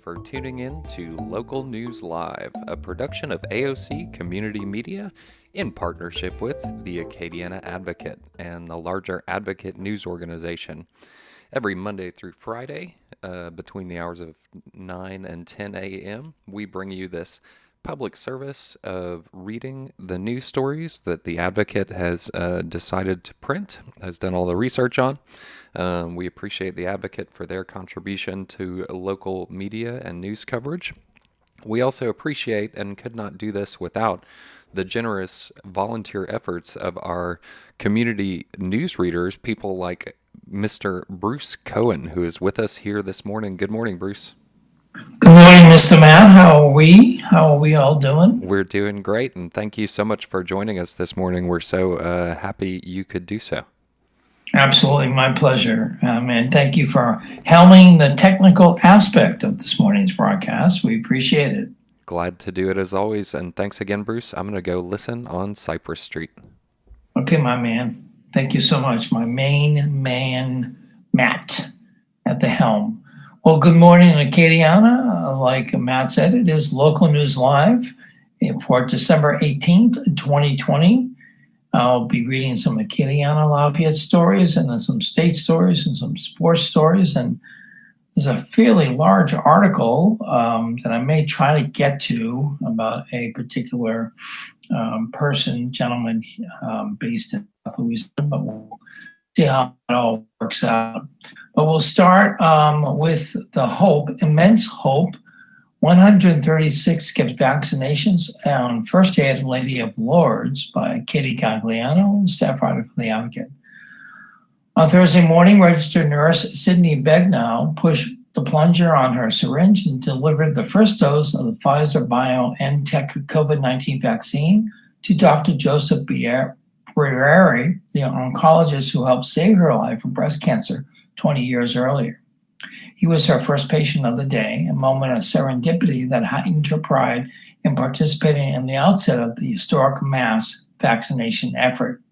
for tuning in to Local News Live, a production of AOC Community Media in partnership with the Acadiana Advocate and the larger Advocate News Organization. Every Monday through Friday, between the hours of 9 and 10 a.m., we bring you this public service of reading the news stories that the Advocate has decided to print, has done all the research on. We appreciate the Advocate for their contribution to local media and news coverage. We also appreciate and could not do this without the generous volunteer efforts of our community news readers, people like Mr. Bruce Cohen, who is with us here this morning. Good morning, Bruce. Good morning, Mr. Matt. How are we? How are we all doing? We're doing great, and thank you so much for joining us this morning. We're so happy you could do so. Absolutely, my pleasure. And thank you for helming the technical aspect of this morning's broadcast. We appreciate it. Glad to do it as always, and thanks again, Bruce. I'm going to go listen on Cypress Street. Okay, my man. Thank you so much. My main man, Matt, at the helm. Well, good morning, Acadiana. Like Matt said, it is Local News Live for December 18th, 2020. I'll be reading some Acadiana Lafayette stories and then some state stories and some sports stories. And there's a fairly large article that I may try to get to about a particular gentleman based in Louisiana, but we'll see how it all works out. But we'll start with the immense hope. 136 get vaccinations on first day at Lady of Lords by Katie Gagliano, staff writer for The Advocate. On Thursday morning, registered nurse Sydney Begnow pushed the plunger on her syringe and delivered the first dose of the Pfizer-BioNTech COVID-19 vaccine to Dr. Joseph Brieri, the oncologist who helped save her life from breast cancer 20 years earlier. He was her first patient of the day, a moment of serendipity that heightened her pride in participating in the outset of the historic mass vaccination effort.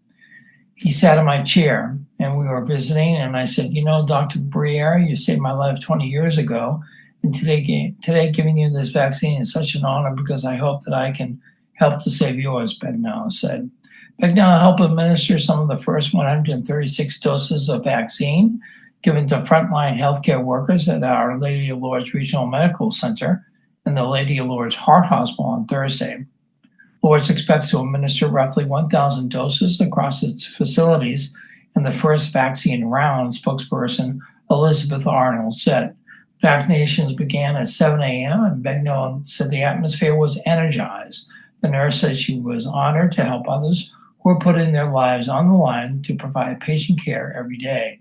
He sat in my chair, and we were visiting, and I said, Dr. Brieri, you saved my life 20 years ago, and today giving you this vaccine is such an honor because I hope that I can help to save yours, Begnow said. Begnow helped administer some of the first 136 doses of vaccine given to frontline healthcare workers at our Lady of Lords Regional Medical Center and the Lady of Lords Heart Hospital on Thursday. Lords expects to administer roughly 1,000 doses across its facilities in the first vaccine round, spokesperson Elizabeth Arnold said. Vaccinations began at 7 a.m., and Begnow said the atmosphere was energized. The nurse said she was honored to help others who are putting their lives on the line to provide patient care every day.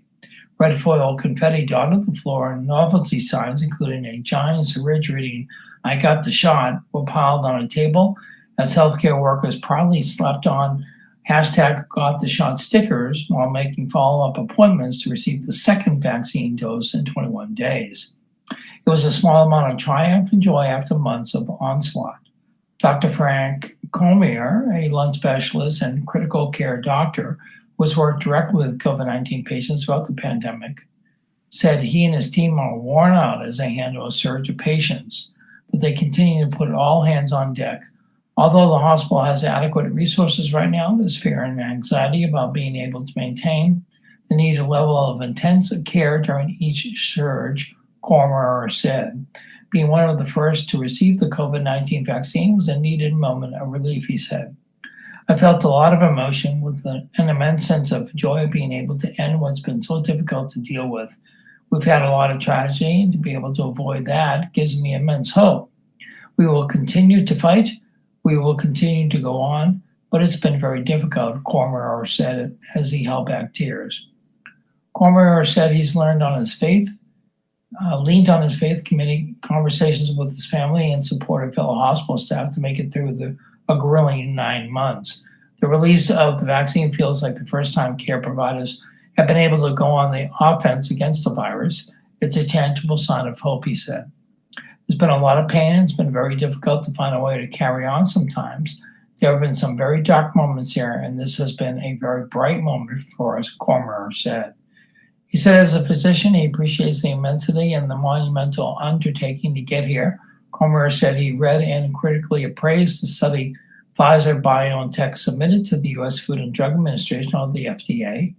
Red foil confetti dotted the floor, and novelty signs, including a giant syringe reading, "I got the shot," were piled on a table as healthcare workers proudly slapped on #GotTheShot stickers while making follow-up appointments to receive the second vaccine dose in 21 days. It was a small amount of triumph and joy after months of onslaught. Dr. Frank Comier, a lung specialist and critical care doctor, was worked directly with COVID-19 patients throughout the pandemic, said he and his team are worn out as they handle a surge of patients, but they continue to put all hands on deck. Although the hospital has adequate resources right now, there's fear and anxiety about being able to maintain the needed level of intense care during each surge, Cormier said. Being one of the first to receive the COVID-19 vaccine was a needed moment of relief, he said. I felt a lot of emotion with an immense sense of joy of being able to end what's been so difficult to deal with. We've had a lot of tragedy, and to be able to avoid that gives me immense hope. We will continue to fight. We will continue to go on, but it's been very difficult, Cormier said as he held back tears. Cormier said he's leaned on his faith committee conversations with his family and supported fellow hospital staff to make it through a grueling 9 months. The release of the vaccine feels like the first time care providers have been able to go on the offense against the virus. It's a tangible sign of hope, he said. There's been a lot of pain, and it's been very difficult to find a way to carry on sometimes. There have been some very dark moments here, and this has been a very bright moment for us, Cormier said. He said as a physician, he appreciates the immensity and the monumental undertaking to get here. Comer said he read and critically appraised the study Pfizer-BioNTech submitted to the U.S. Food and Drug Administration, or the FDA,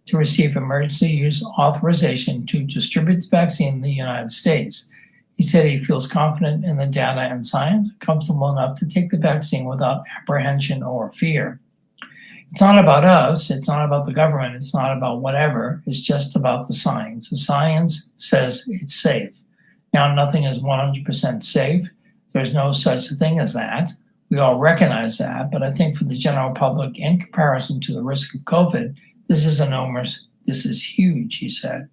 to receive emergency use authorization to distribute the vaccine in the United States. He said he feels confident in the data and science, comfortable enough to take the vaccine without apprehension or fear. It's not about us, it's not about the government, it's not about whatever, it's just about the science. The science says it's safe. Now, nothing is 100% safe. There's no such thing as that. We all recognize that, but I think for the general public, in comparison to the risk of COVID, this is enormous. This is huge, he said.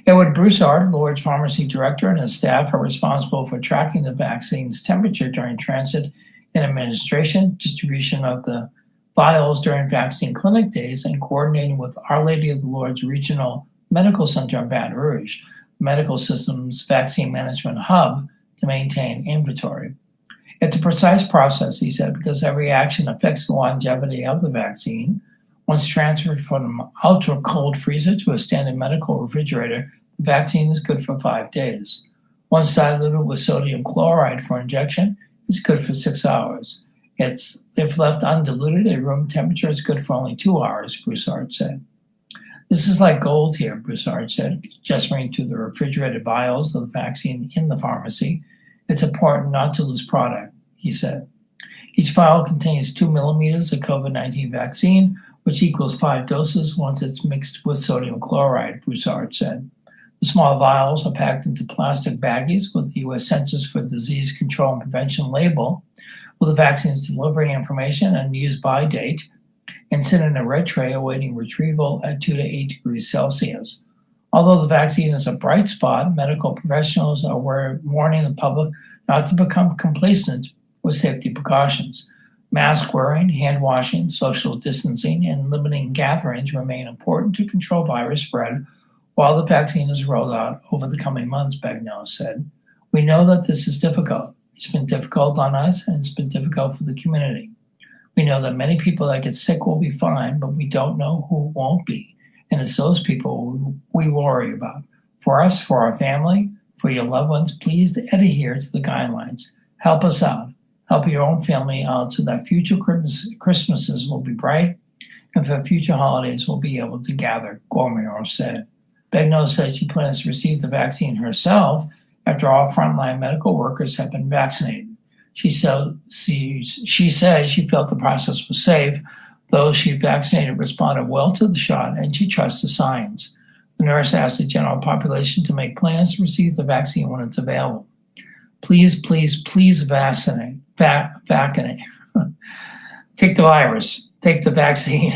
Edward Broussard, Lord's Pharmacy Director, and his staff are responsible for tracking the vaccine's temperature during transit and administration, distribution of the vials during vaccine clinic days, and coordinating with Our Lady of the Lord's Regional Medical Center in Baton Rouge, medical system's vaccine management hub, to maintain inventory. It's a precise process, he said, because every action affects the longevity of the vaccine. Once transferred from an ultra-cold freezer to a standard medical refrigerator, the vaccine is good for 5 days. Once diluted with sodium chloride for injection, it's good for 6 hours. If left undiluted at room temperature, it's good for only 2 hours, Broussard said. This is like gold here, Broussard said, gesturing to the refrigerated vials of the vaccine in the pharmacy. It's important not to lose product, he said. Each vial contains 2 millimeters of COVID-19 vaccine, which equals 5 doses once it's mixed with sodium chloride, Broussard said. The small vials are packed into plastic baggies with the U.S. Centers for Disease Control and Prevention label with the vaccine's delivery information and use-by date, and sit in a red tray awaiting retrieval at 2 to 8 degrees Celsius. Although the vaccine is a bright spot, medical professionals are warning the public not to become complacent with safety precautions. Mask wearing, hand washing, social distancing, and limiting gatherings remain important to control virus spread while the vaccine is rolled out over the coming months, Bagnall said. We know that this is difficult. It's been difficult on us, and it's been difficult for the community. We know that many people that get sick will be fine, but we don't know who won't be. And it's those people who we worry about. For us, for our family, for your loved ones, please adhere to the guidelines. Help us out. Help your own family out so that future Christmases will be bright and for future holidays we'll be able to gather, Gormier said. Bagnall said she plans to receive the vaccine herself after all frontline medical workers have been vaccinated. She said she felt the process was safe. Those she vaccinated responded well to the shot, and she trusts the science. The nurse asked the general population to make plans to receive the vaccine when it's available. Please, please, please vaccinate. Take the virus. Take the vaccine.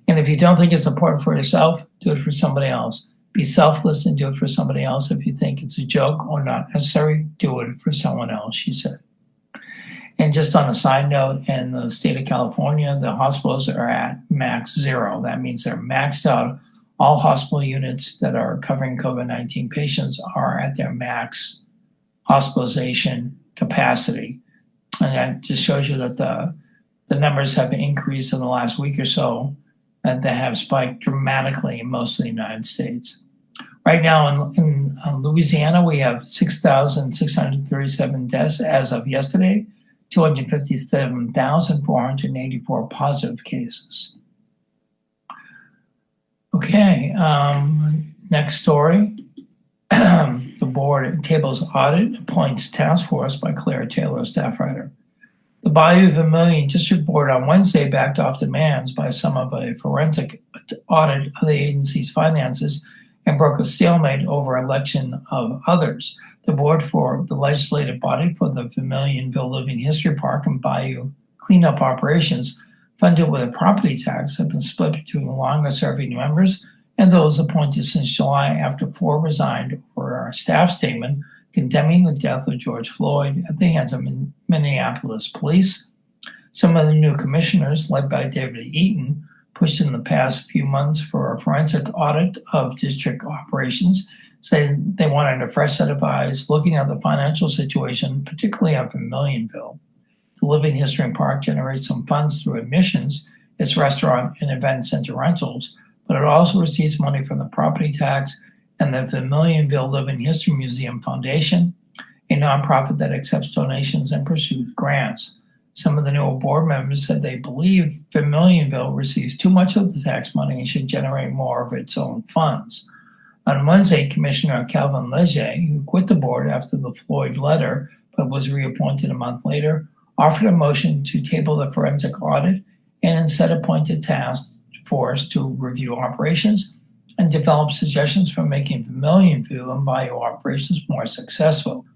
And if you don't think it's important for yourself, do it for somebody else. Be selfless and do it for somebody else. If you think it's a joke or not necessary, do it for someone else, she said. And just on a side note, in the state of California, the hospitals are at max 0. That means they're maxed out. All hospital units that are covering COVID-19 patients are at their max hospitalization capacity. And that just shows you that the numbers have increased in the last week or so, and that have spiked dramatically in most of the United States. Right now in Louisiana, we have 6,637 deaths as of yesterday, 257,484 positive cases. Okay, next story. The board tables audit, appoints task force by Claire Taylor, staff writer. The Bayou Vermilion District Board on Wednesday backed off demands by some of a forensic audit of the agency's finances and broke a stalemate over election of others. The board for the legislative body for the Vermilionville Living History Park and Bayou cleanup operations, funded with a property tax, have been split between longer-serving members and those appointed since July after 4 resigned over a staff statement condemning the death of George Floyd at the hands of Minneapolis police. Some of the new commissioners, led by David Eaton, pushed in the past few months for a forensic audit of district operations, saying they wanted a fresh set of eyes looking at the financial situation, particularly of Vermilionville. The Living History Park generates some funds through admissions, its restaurant and event center rentals, but it also receives money from the property tax and the Vermilionville Living History Museum Foundation, a nonprofit that accepts donations and pursues grants. Some of the newer board members said they believe Vermilionville receives too much of the tax money and should generate more of its own funds. On Wednesday, Commissioner Calvin Leger, who quit the board after the Floyd letter but was reappointed a month later, offered a motion to table the forensic audit and instead appointed a task force to review operations and develop suggestions for making Vermilionville and Bayou operations more successful.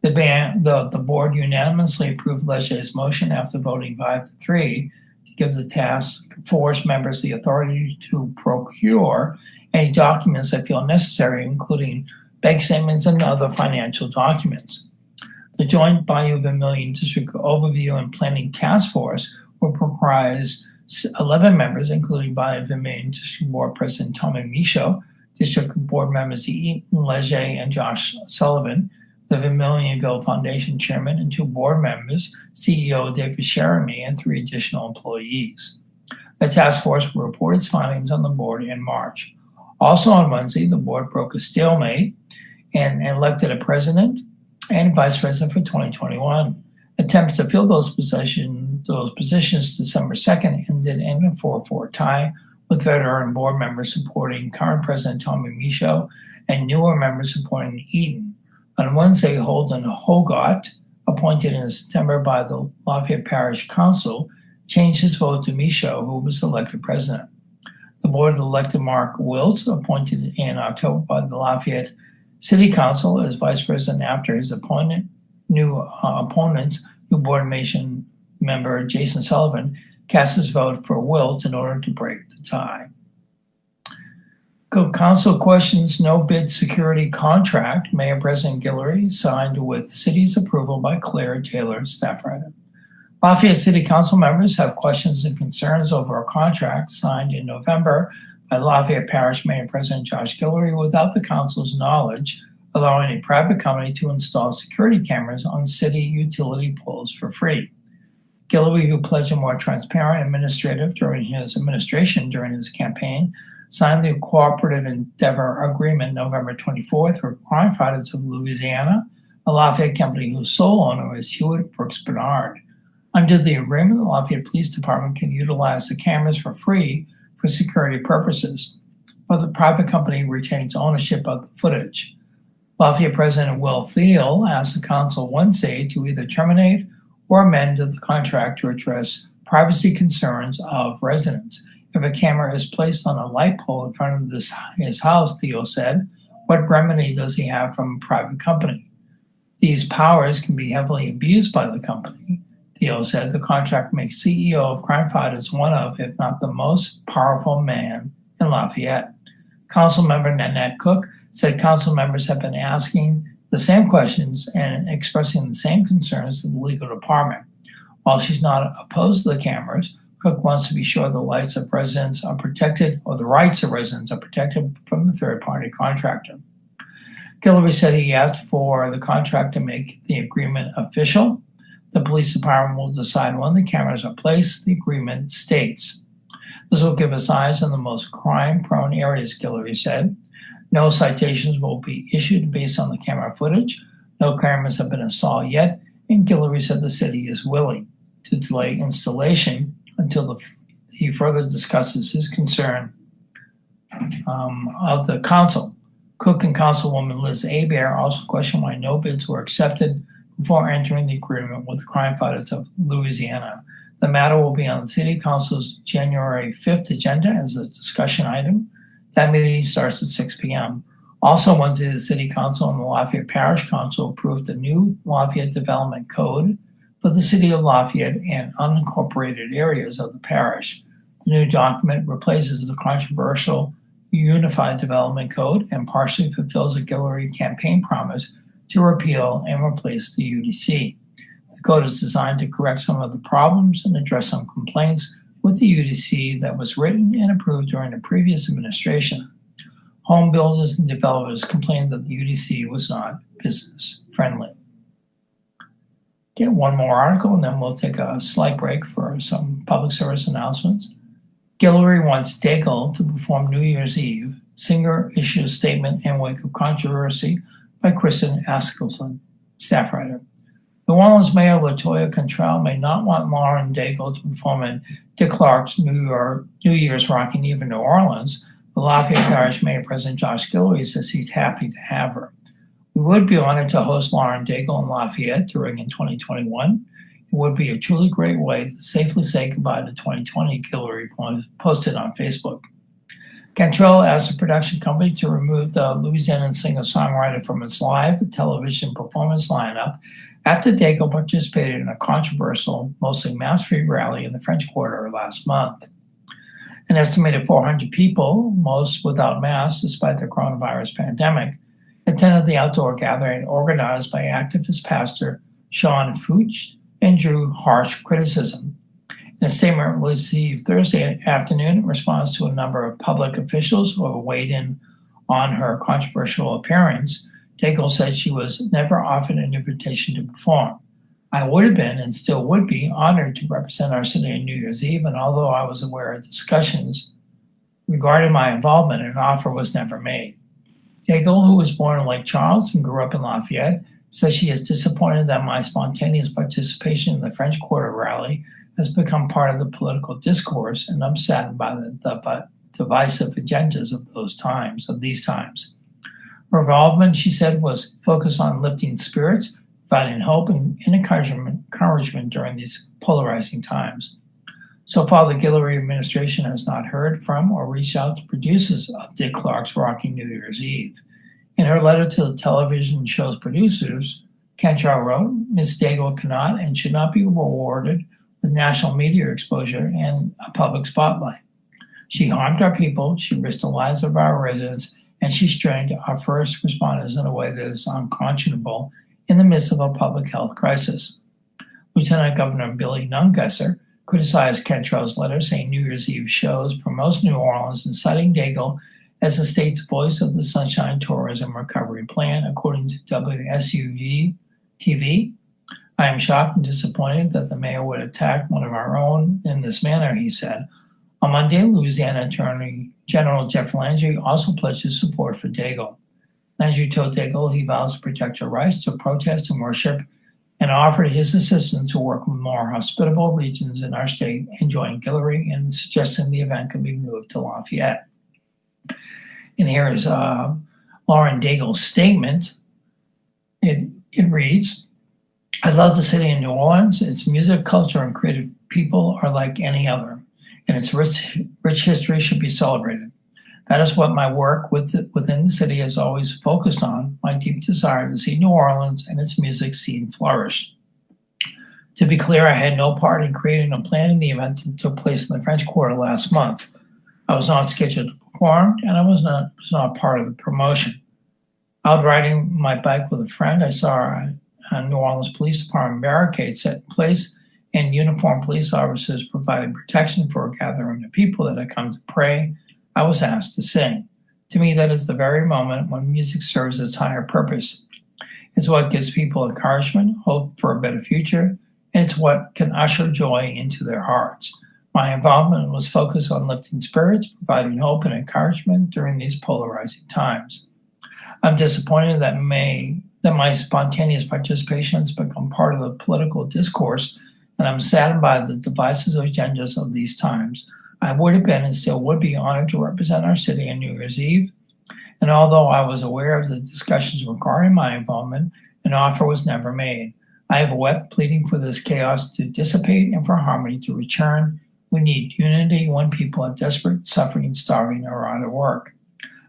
The board unanimously approved Leger's motion after voting 5-3 to give the task force members the authority to procure any documents they feel necessary, including bank statements and other financial documents. The Joint Bayou Vermilion District Overview and Planning Task Force will comprise 11 members, including Bayou Vermilion District Board President Tommy Michaud, District Board members Eaton Leger and Josh Sullivan, the Vermilionville Foundation Chairman and 2 board members, CEO David Sheremy, and 3 additional employees. The task force will report its findings on the board in March. Also on Wednesday, the board broke a stalemate and elected a president and vice president for 2021. Attempts to fill those positions December 2nd ended in a 4-4 tie, with veteran board members supporting current President Tommy Michaud and newer members supporting Eaton. On Wednesday, Holden Hogarth, appointed in September by the Lafayette Parish Council, changed his vote to Michaud, who was elected president. The board elected Mark Wiltz, appointed in October by the Lafayette City Council as vice president after his new board member Jason Sullivan cast his vote for Wiltz in order to break the tie. Council questions no bid security contract Mayor President Guillory signed with city's approval by Claire Taylor, staff writer. Lafayette City Council members have questions and concerns over a contract signed in November by Lafayette Parish Mayor President Josh Guillory without the council's knowledge, allowing a private company to install security cameras on city utility poles for free. Guillory, who pledged a more transparent administration during his campaign, signed the Cooperative Endeavor Agreement November 24th with Crime Fighters of Louisiana, a Lafayette company whose sole owner is Hewitt Brooks Bernard. Under the agreement, the Lafayette Police Department can utilize the cameras for free for security purposes, but the private company retains ownership of the footage. Lafayette President Will Thiel asked the council Wednesday to either terminate or amend the contract to address privacy concerns of residents. If a camera is placed on a light pole in front of his house, Theo said, what remedy does he have from a private company? These powers can be heavily abused by the company. Theo said the contract makes CEO of Crime Fighters one of, if not the most powerful man in Lafayette. Council member Nanette Cook said council members have been asking the same questions and expressing the same concerns to the legal department. While she's not opposed to the cameras, Cook wants to be sure the rights of residents are protected from the third-party contractor. Guillory said he asked for the contract to make the agreement official. The police department will decide when the cameras are placed, the agreement states. This will give us eyes on the most crime-prone areas, Guillory said. No citations will be issued based on the camera footage. No cameras have been installed yet, and Guillory said the city is willing to delay installation until he further discusses his concern of the council. Cook and Councilwoman Liz Hebert also questioned why no bids were accepted before entering the agreement with the Crime Fighters of Louisiana. The matter will be on the City Council's January 5th agenda as a discussion item. That meeting starts at 6 p.m. Also Wednesday, the City Council and the Lafayette Parish Council approved the new Lafayette Development Code for the City of Lafayette and unincorporated areas of the parish. The new document replaces the controversial Unified Development Code and partially fulfills a Guillory campaign promise to repeal and replace the UDC. The code is designed to correct some of the problems and address some complaints with the UDC that was written and approved during the previous administration. Home builders and developers complained that the UDC was not business friendly. Get one more article and then we'll take a slight break for some public service announcements. Guillory wants Daigle to perform New Year's Eve. Singer issues statement in wake of controversy by Kristen Askelson, staff writer. New Orleans Mayor LaToya Cantrell may not want Lauren Daigle to perform in Dick Clark's New Year's Rocking Eve in New Orleans. The Lafayette Parish Mayor President Josh Guillory says he's happy to have her. We would be honored to host Lauren Daigle in Lafayette during in 2021. It would be a truly great way to safely say goodbye to 2020, Guillory posted on Facebook. Cantrell asked the production company to remove the Louisiana singer-songwriter from its live television performance lineup after Daigle participated in a controversial, mostly mass-free rally in the French Quarter last month. An estimated 400 people, most without masks despite the coronavirus pandemic, attended the outdoor gathering organized by activist pastor Sean Fuchs and drew harsh criticism. In a statement received Thursday afternoon in response to a number of public officials who have weighed in on her controversial appearance, Daigle said she was never offered an invitation to perform. I would have been and still would be honored to represent our city on New Year's Eve, and although I was aware of discussions regarding my involvement, an offer was never made. Daigle, who was born in Lake Charles and grew up in Lafayette, says she is disappointed that my spontaneous participation in the French Quarter rally has become part of the political discourse, and I'm saddened by the divisive agendas of these times. Her involvement, she said, was focused on lifting spirits, providing hope and encouragement during these polarizing times. So far, the Guillory administration has not heard from or reached out to producers of Dick Clark's Rocking New Year's Eve. In her letter to the television show's producers, Cantrell wrote, Ms. Daigle cannot and should not be rewarded with national media exposure and a public spotlight. She harmed our people, she risked the lives of our residents, and she strained our first responders in a way that is unconscionable in the midst of a public health crisis. Lieutenant Governor Billy Nungesser criticized Cantrell's letter, saying New Year's Eve shows promotes New Orleans and citing Daigle as the state's voice of the Sunshine Tourism Recovery Plan, according to WSUV TV. I am shocked and disappointed that the mayor would attack one of our own in this manner, he said. On Monday, Louisiana Attorney General Jeff Landry also pledged his support for Daigle. Landry told Daigle he vows to protect her rights to protest and worship and offered his assistance to work with more hospitable regions in our state and join Guillory in suggesting the event could be moved to Lafayette. And here is Lauren Daigle's statement. It reads, I love the city of New Orleans. Its music, culture, and creative people are like any other, and its rich history should be celebrated. That is what my work within the city has always focused on, my deep desire to see New Orleans and its music scene flourish. To be clear, I had no part in creating and planning the event that took place in the French Quarter last month. I was not scheduled to perform, and I was not part of the promotion. Out riding my bike with a friend, I saw a New Orleans Police Department barricade set in place and uniformed police officers providing protection for a gathering of people that had come to pray. I was asked to sing. To me, that is the very moment when music serves its higher purpose. It's what gives people encouragement, hope for a better future, and it's what can usher joy into their hearts. My involvement was focused on lifting spirits, providing hope and encouragement during these polarizing times. I'm disappointed that my spontaneous participation has become part of the political discourse, and I'm saddened by the divisive agendas of these times. I would have been and still would be honored to represent our city on New Year's Eve, and although I was aware of the discussions regarding my involvement, an offer was never made. I have wept pleading for this chaos to dissipate and for harmony to return. We need unity when people are desperate, suffering, starving, or out of work.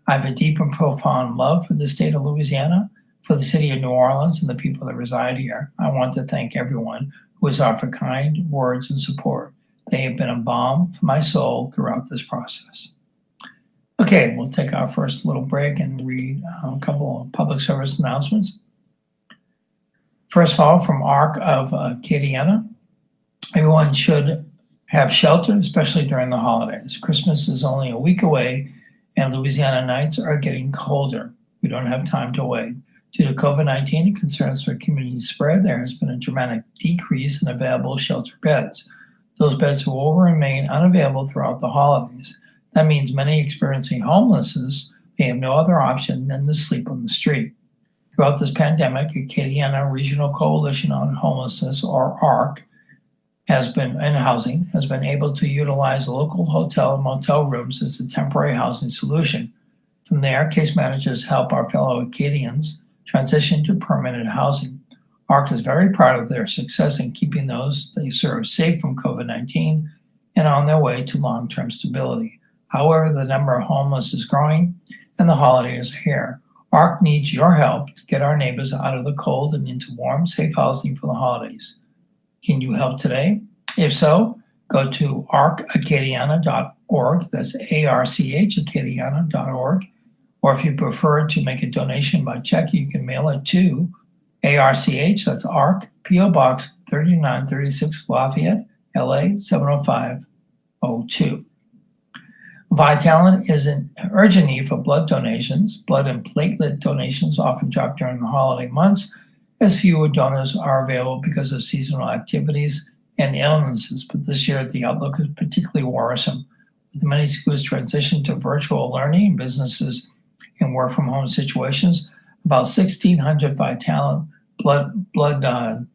I have a deep and profound love for the state of Louisiana, for the city of New Orleans, and the people that reside here. I want to thank everyone who has offered kind words and support. They have been a balm for my soul throughout this process. Okay, we'll take our first little break and read a couple of public service announcements. First of all, from ARC of Acadiana, everyone should have shelter, especially during the holidays. Christmas is only a week away, and Louisiana nights are getting colder. We don't have time to wait. Due to COVID-19 and concerns for community spread, there has been a dramatic decrease in available shelter beds. Those beds will remain unavailable throughout the holidays. That means many experiencing homelessness may have no other option than to sleep on the street. Throughout this pandemic, Acadiana Regional Coalition on Homelessness, or ARC, has been able to utilize local hotel and motel rooms as a temporary housing solution. From there, case managers help our fellow Acadians transition to permanent housing. ARC is very proud of their success in keeping those they serve safe from COVID-19 and on their way to long-term stability. However, the number of homeless is growing and the holidays are here. ARC needs your help to get our neighbors out of the cold and into warm, safe housing for the holidays. Can you help today? If so, go to arcacadiana.org, that's archacadiana.org, or if you prefer to make a donation by check, you can mail it to ARCH, that's ARC, P.O. Box 3936, Lafayette, LA 70502. Vitalant is in urgent need for blood donations. Blood and platelet donations often drop during the holiday months as fewer donors are available because of seasonal activities and illnesses. But this year, the outlook is particularly worrisome. With many schools transitioned to virtual learning, businesses in work-from-home situations, about 1,600 Vitalant blood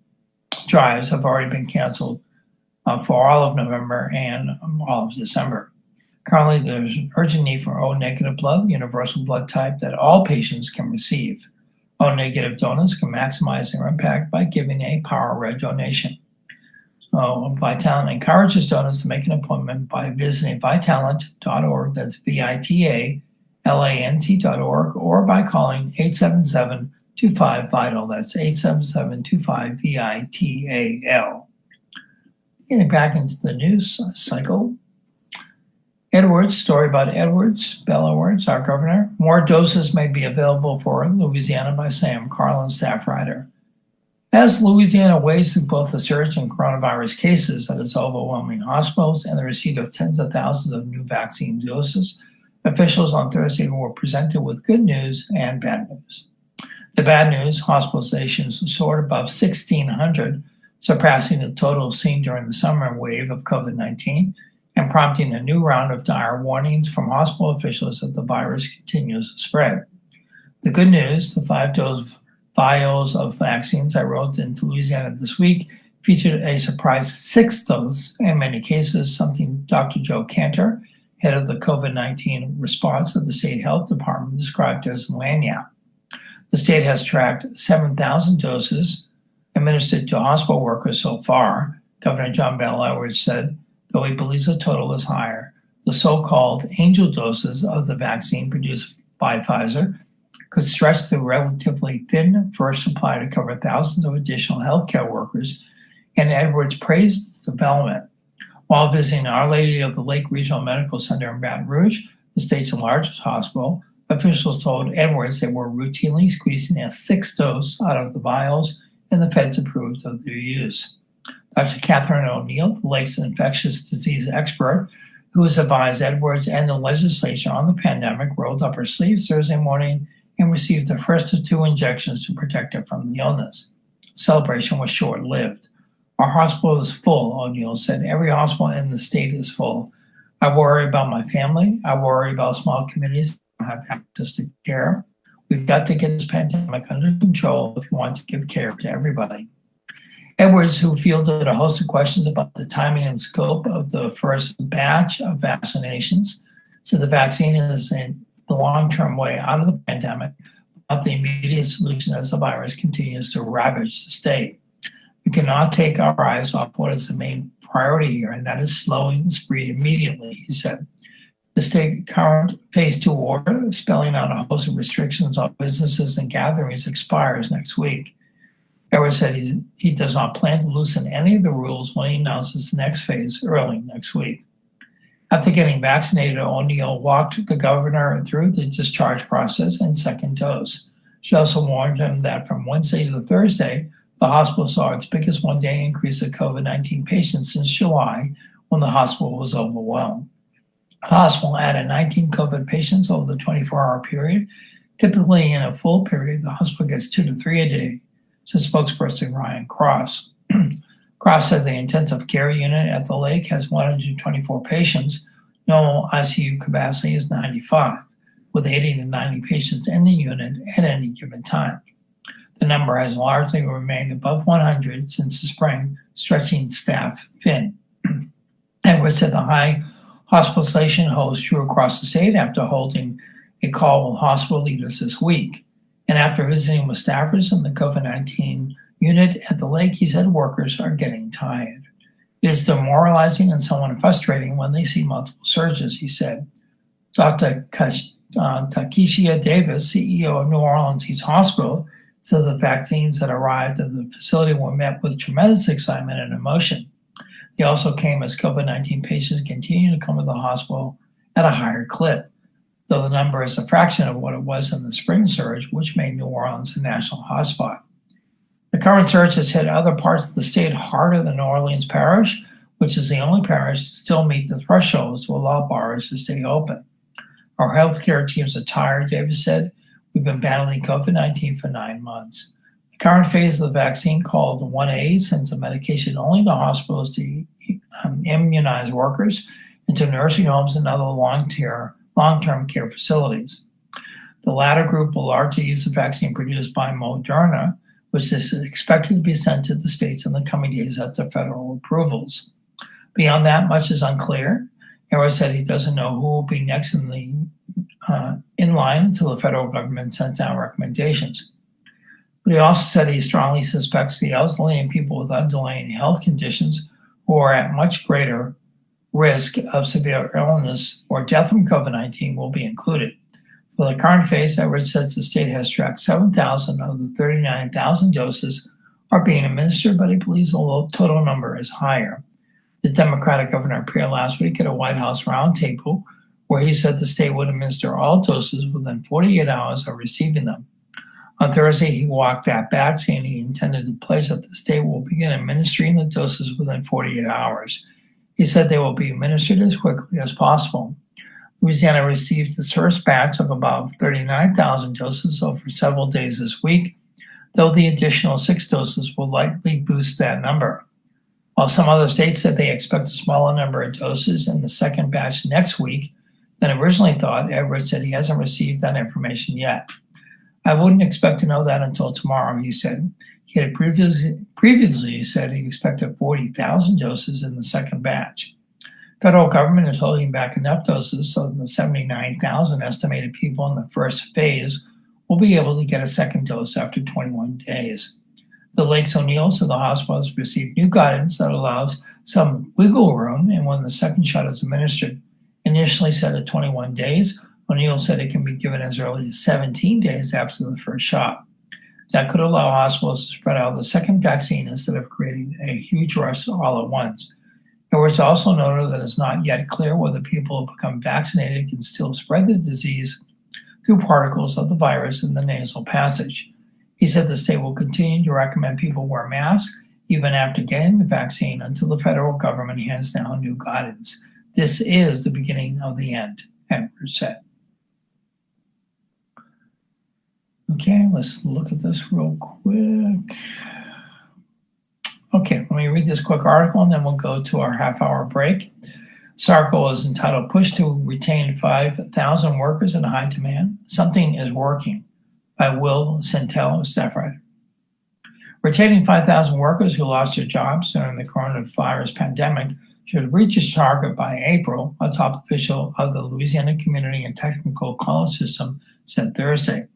drives have already been canceled for all of November and all of December. Currently, there's an urgent need for O-negative blood, the universal blood type that all patients can receive. O-negative donors can maximize their impact by giving a power red donation. So Vitalant encourages donors to make an appointment by visiting vitalant.org, that's VITALANT.org, or by calling 877-25-VITAL, that's 877-25-VITAL. Getting back into the news cycle. Edwards, story about Bell Edwards, our governor. More doses may be available for Louisiana by Sam Carlin, staff writer. As Louisiana wades through both the surge in coronavirus cases at its overwhelming hospitals and the receipt of tens of thousands of new vaccine doses, officials on Thursday were presented with good news and bad news. The bad news, hospitalizations soared above 1,600, surpassing the total seen during the summer wave of COVID-19, and prompting a new round of dire warnings from hospital officials that the virus continues to spread. The good news, the 5-dose vials of vaccines I wrote into Louisiana this week featured a surprise 6th dose, in many cases, something Dr. Joe Cantor, head of the COVID-19 response of the state health department, described as lagniappe. The state has tracked 7,000 doses administered to hospital workers so far, Governor John Bell Edwards said, though he believes the total is higher. The so-called angel doses of the vaccine produced by Pfizer could stretch the relatively thin first supply to cover thousands of additional healthcare workers, and Edwards praised the development. While visiting Our Lady of the Lake Regional Medical Center in Baton Rouge, the state's largest hospital, officials told Edwards they were routinely squeezing a 6th dose out of the vials, and the feds approved of their use. Dr. Catherine O'Neill, the lake's infectious disease expert, who has advised Edwards and the legislature on the pandemic, rolled up her sleeves Thursday morning and received the first of 2 injections to protect her from the illness. The celebration was short-lived. Our hospital is full, O'Neill said. Every hospital in the state is full. I worry about my family. I worry about small communities that don't have access to care. We've got to get this pandemic under control if we want to give care to everybody. Edwards, who fielded a host of questions about the timing and scope of the first batch of vaccinations, said the vaccine is in the long-term way out of the pandemic, not the immediate solution as the virus continues to ravage the state. We cannot take our eyes off what is the main priority here, and that is slowing the spread immediately, he said. The state current phase 2 order, spelling out a host of restrictions on businesses and gatherings, expires next week. Edwards said he does not plan to loosen any of the rules when he announces the next phase early next week. After getting vaccinated, O'Neill walked the governor through the discharge process and second dose. She also warned him that from Wednesday to Thursday, the hospital saw its biggest one-day increase of COVID-19 patients since July, when the hospital was overwhelmed. The hospital added 19 COVID patients over the 24-hour period. Typically, in a full period, the hospital gets 2 to 3 a day, said spokesperson Ryan Cross. Cross said the intensive care unit at the lake has 124 patients. Normal ICU capacity is 95, with 80 to 90 patients in the unit at any given time. The number has largely remained above 100 since the spring, stretching staff thin. Edwards said the high hospitalization holds true across the state after holding a call with hospital leaders this week. And after visiting with staffers in the COVID-19 unit at the lake, he said workers are getting tired. It is demoralizing and somewhat frustrating when they see multiple surges, he said. Dr. Takeshia Davis, CEO of New Orleans East Hospital, says the vaccines that arrived at the facility were met with tremendous excitement and emotion. They also came as COVID-19 patients continue to come to the hospital at a higher clip, though the number is a fraction of what it was in the spring surge, which made New Orleans a national hotspot. The current surge has hit other parts of the state harder than New Orleans Parish, which is the only parish to still meet the thresholds to allow bars to stay open. Our healthcare teams are tired, Davis said. We've been battling COVID-19 for 9 months. The current phase of the vaccine, called 1A, sends a medication only to hospitals to immunize workers and to nursing homes and other long-term care facilities. The latter group will largely use the vaccine produced by Moderna, which is expected to be sent to the states in the coming days after federal approvals. Beyond that, much is unclear. Edwards said he doesn't know who will be next in line until the federal government sends out recommendations. But he also said he strongly suspects the elderly and people with underlying health conditions who are at much greater risk of severe illness or death from COVID-19 will be included. For the current phase, Edwards says the state has tracked 7,000 of the 39,000 doses are being administered, but he believes the total number is higher. The Democratic governor appeared last week at a White House roundtable where he said the state would administer all doses within 48 hours of receiving them. On Thursday, he walked that back, saying he intended to pledge that the state will begin administering the doses within 48 hours. He said they will be administered as quickly as possible. Louisiana received its first batch of about 39,000 doses over several days this week, though the additional 6 doses will likely boost that number. While some other states said they expect a smaller number of doses in the second batch next week than originally thought, Edwards said he hasn't received that information yet. I wouldn't expect to know that until tomorrow, he said. He had previously said he expected 40,000 doses in the second batch. Federal government is holding back enough doses so that the 79,000 estimated people in the first phase will be able to get a second dose after 21 days. The Lakes O'Neill said the hospital has received new guidance that allows some wiggle room and when the second shot is administered. Initially said at 21 days, O'Neill said it can be given as early as 17 days after the first shot. That could allow hospitals to spread out the second vaccine instead of creating a huge rush all at once. Edwards also noted that it's not yet clear whether people who become vaccinated can still spread the disease through particles of the virus in the nasal passage. He said the state will continue to recommend people wear masks even after getting the vaccine until the federal government hands down new guidance. This is the beginning of the end, Edwards said. Okay, let's look at this real quick. Okay, let me read this quick article and then we'll go to our half-hour break. This article is entitled, Push to Retain 5,000 Workers in High Demand. Something is Working, by Will Centel, staff writer. Retaining 5,000 workers who lost their jobs during the coronavirus pandemic should reach its target by April, a top official of the Louisiana Community and Technical College System said Thursday.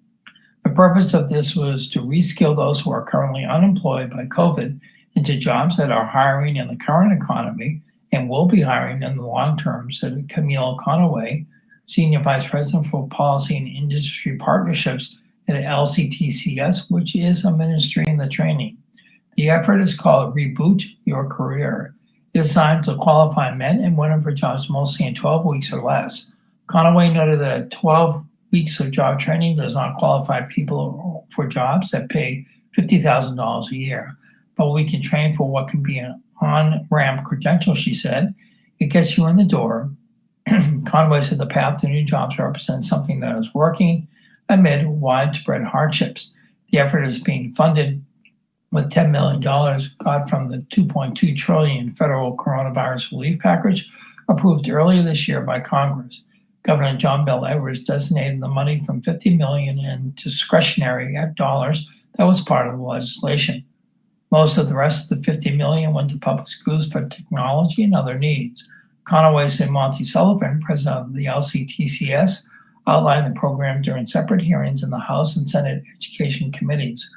The purpose of this was to reskill those who are currently unemployed by COVID into jobs that are hiring in the current economy and will be hiring in the long term, said Camille Conaway, Senior Vice President for Policy and Industry Partnerships at LCTCS, which is administering the training. The effort is called Reboot Your Career. It is designed to qualify men and women for jobs mostly in 12 weeks or less. Conaway noted that 12 weeks of job training does not qualify people for jobs that pay $50,000 a year. But we can train for what can be an on-ramp credential, she said. It gets you in the door. Conway said the path to new jobs represents something that is working amid widespread hardships. The effort is being funded with $10 million got from the $2.2 trillion federal coronavirus relief package approved earlier this year by Congress. Governor John Bel Edwards designated the money from $50 million in discretionary dollars that was part of the legislation. Most of the rest of the $50 million went to public schools for technology and other needs. Conaway said Monty Sullivan, president of the LCTCS, outlined the program during separate hearings in the House and Senate Education Committees.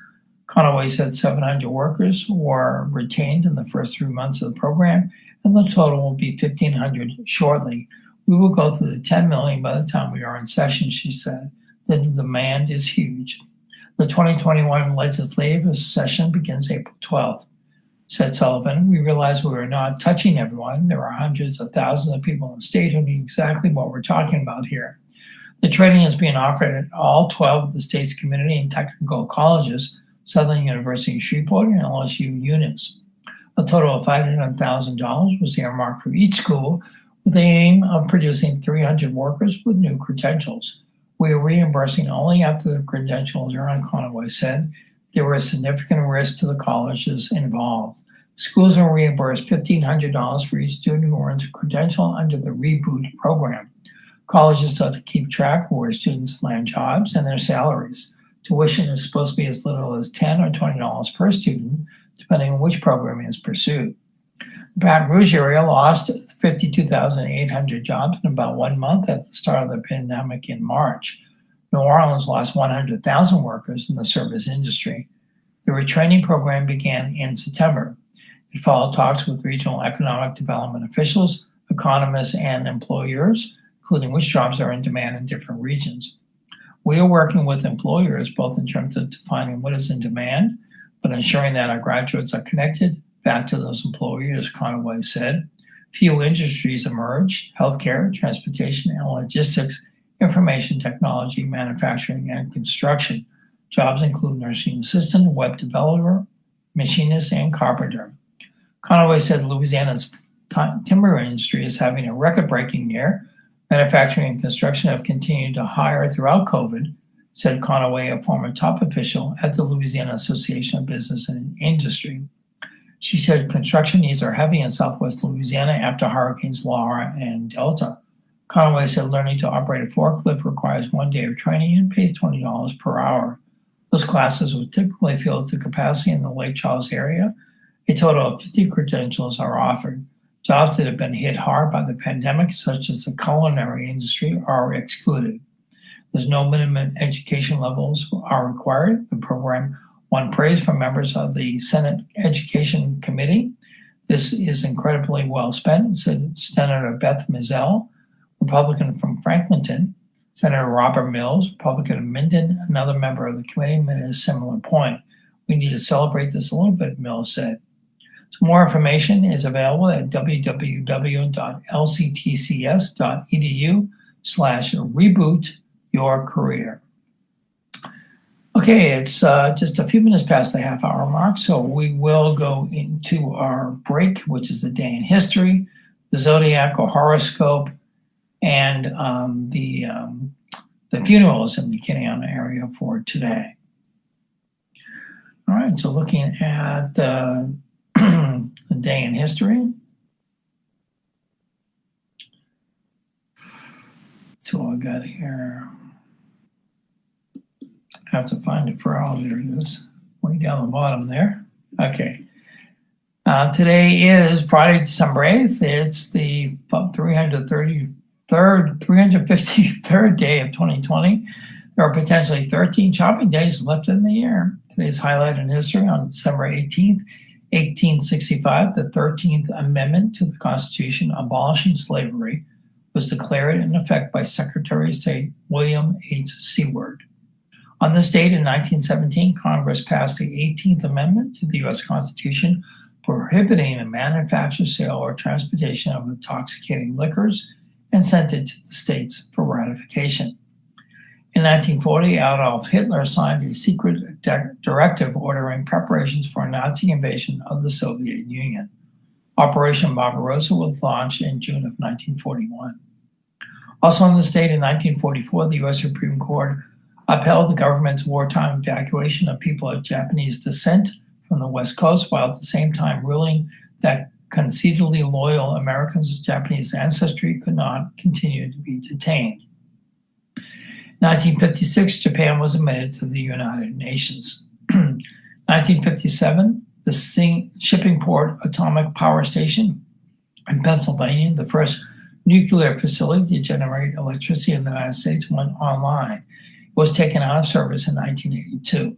Conaway said 700 workers were retained in the first 3 months of the program, and the total will be 1,500 shortly. We will go through the 10 million by the time we are in session, she said. The demand is huge. The 2021 legislative session begins April 12th. Said Sullivan, we realize we are not touching everyone. There are hundreds of thousands of people in the state who need exactly what we're talking about here. The training is being offered at all 12 of the state's community and technical colleges, Southern University in Shreveport and LSU units. A total of $500,000 was earmarked for each school with the aim of producing 300 workers with new credentials. We are reimbursing only after the credentials are earned, Conaway said. There was significant risk to the colleges involved. Schools are reimbursed $1,500 for each student who earns a credential under the reboot program. Colleges have to keep track of where students land jobs and their salaries. Tuition is supposed to be as little as $10 or $20 per student, depending on which program is pursued. The Baton Rouge area lost 52,800 jobs in about 1 month at the start of the pandemic in March. New Orleans lost 100,000 workers in the service industry. The retraining program began in September. It followed talks with regional economic development officials, economists, and employers, including which jobs are in demand in different regions. We are working with employers both in terms of defining what is in demand, but ensuring that our graduates are connected back to those employers, Conaway said. Few industries emerged: healthcare, transportation, and logistics, information technology, manufacturing, and construction. Jobs include nursing assistant, web developer, machinist, and carpenter. Conaway said Louisiana's timber industry is having a record-breaking year. Manufacturing and construction have continued to hire throughout COVID, said Conaway, a former top official at the Louisiana Association of Business and Industry. She said construction needs are heavy in southwest Louisiana after Hurricanes Laura and Delta. Conaway said learning to operate a forklift requires 1 day of training and pays $20 per hour. Those classes would typically fill to capacity in the Lake Charles area. A total of 50 credentials are offered. Jobs that have been hit hard by the pandemic, such as the culinary industry, are excluded. There's no minimum education levels are required. The program won praise from members of the Senate Education Committee. This is incredibly well spent, said Senator Beth Mizell, Republican from Franklinton. Senator Robert Mills, Republican of Minden, another member of the committee, made a similar point. We need to celebrate this a little bit, Mills said. So more information is available at www.lctcs.edu/reboot-your-career. Okay, it's just a few minutes past the half-hour mark, so we will go into our break, which is the day in history, the zodiac or horoscope, and the funerals in the Kiniana area for today. All right, so looking at the day in history. So I got here. I have to find it for all. There it is, way down the bottom there. Okay. Today is Friday, December 8th. It's the 353rd day of 2020. There are potentially 13 shopping days left in the year. Today's highlight in history: on December 18th, 1865, the 13th Amendment to the Constitution abolishing slavery was declared in effect by Secretary of State William H. Seward. On this date in 1917, Congress passed the 18th Amendment to the U.S. Constitution, prohibiting the manufacture, sale, or transportation of intoxicating liquors, and sent it to the states for ratification. In 1940, Adolf Hitler signed a secret directive ordering preparations for a Nazi invasion of the Soviet Union. Operation Barbarossa was launched in June of 1941. Also on this date in 1944, the U.S. Supreme Court upheld the government's wartime evacuation of people of Japanese descent from the West Coast, while at the same time ruling that conceitedly loyal Americans of Japanese ancestry could not continue to be detained. In 1956, Japan was admitted to the United Nations. 1957, the Shippingport Atomic Power Station in Pennsylvania, the first nuclear facility to generate electricity in the United States, went online. It was taken out of service in 1982.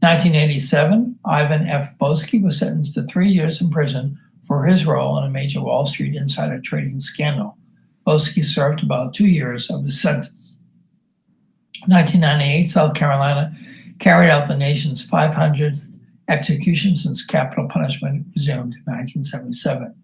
1987, Ivan F. Boesky was sentenced to 3 years in prison for his role in a major Wall Street insider trading scandal. Boesky served about 2 years of his sentence. 1998, South Carolina carried out the nation's 500th execution since capital punishment resumed in 1977.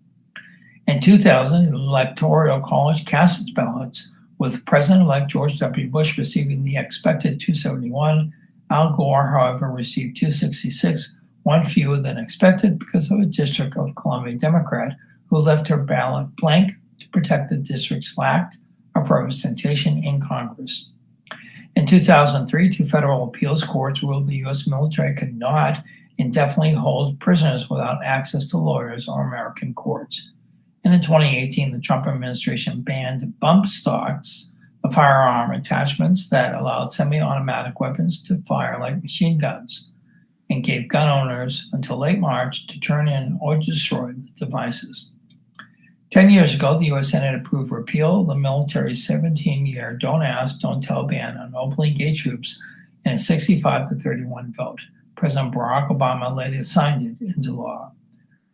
In 2000, the Electoral College cast its ballots, with President-elect George W. Bush receiving the expected 271. Al Gore, however, received 266, one fewer than expected because of a District of Columbia Democrat who left her ballot blank to protect the district's lack of representation in Congress. In 2003, two federal appeals courts ruled the U.S. military could not indefinitely hold prisoners without access to lawyers or American courts. And in 2018, the Trump administration banned bump stocks, the firearm attachments that allowed semi-automatic weapons to fire like machine guns, and gave gun owners until late March to turn in or destroy the devices. 10 years ago, the U.S. Senate approved repeal of the military's 17-year Don't Ask, Don't Tell ban on openly gay troops in a 65-31 vote. President Barack Obama later signed it into law.